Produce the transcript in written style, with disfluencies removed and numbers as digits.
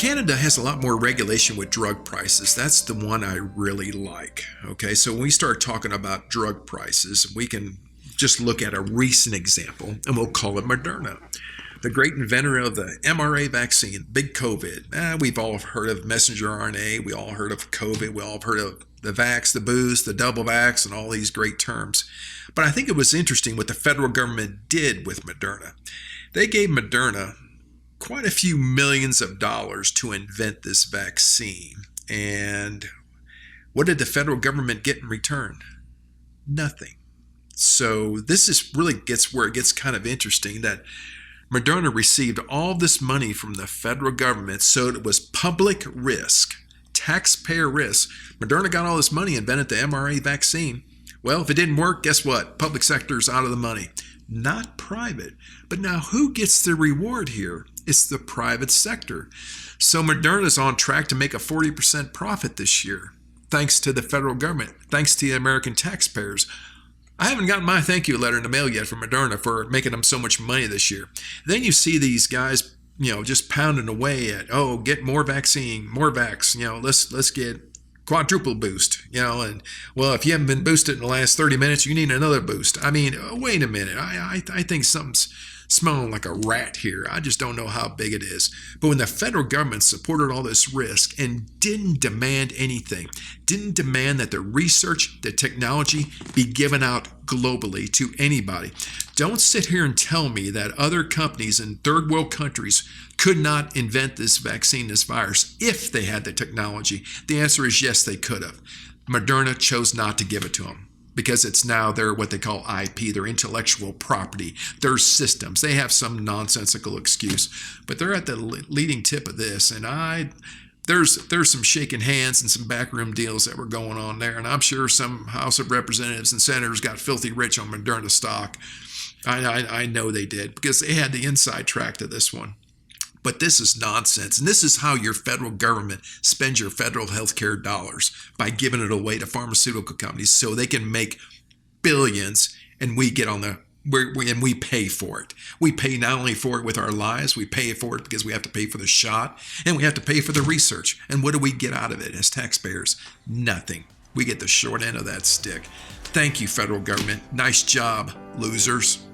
Canada has a lot more regulation with drug prices. That's the one I really like. Okay, so when we start talking about drug prices, we can just look at a recent example, and we'll call it Moderna, the great inventor of the mRNA vaccine, big COVID. We've all heard of messenger RNA. We all heard of COVID. We all have heard of the vax, the boost, the double vax, and all these great terms. But I think it was interesting what the federal government did with Moderna. They gave Moderna quite a few millions of dollars to invent this vaccine. And what did the federal government get in return? Nothing. So this is really gets where it gets kind of interesting that Moderna received all this money from the federal government, so it was public risk, taxpayer risk. Moderna got all this money, invented the mRNA vaccine. Well, if it didn't work, guess what? Public sector's out of the money. Not private. But now who gets the reward here? It's the private sector. So Moderna's on track to make a 40% profit this year, thanks to the federal government, thanks to the American taxpayers. I haven't gotten my thank you letter in the mail yet from Moderna for making them so much money this year. Then you see these guys, just pounding away at, get more vaccine, more vax, let's get quadruple boost, and well, if you haven't been boosted in the last 30 minutes, you need another boost. I mean, wait a minute. I think something's smelling like a rat here. I just don't know how big it is. But when the federal government supported all this risk and didn't demand anything, didn't demand that the research, the technology be given out globally to anybody, don't sit here and tell me that other companies in third world countries could not invent this vaccine, this virus, if they had the technology. The answer is yes, they could have. Moderna chose not to give it to them, because it's now their what they call IP, their intellectual property, their systems. They have some nonsensical excuse, but they're at the leading tip of this. And there's some shaking hands and some backroom deals that were going on there. And I'm sure some House of Representatives and senators got filthy rich on Moderna stock. I know they did, because they had the inside track to this one. But this is nonsense. And this is how your federal government spends your federal healthcare dollars, by giving it away to pharmaceutical companies so they can make billions, and we get on and we pay for it. We pay not only for it with our lives, we pay for it because we have to pay for the shot, and we have to pay for the research. And what do we get out of it as taxpayers? Nothing. We get the short end of that stick. Thank you, federal government. Nice job, losers.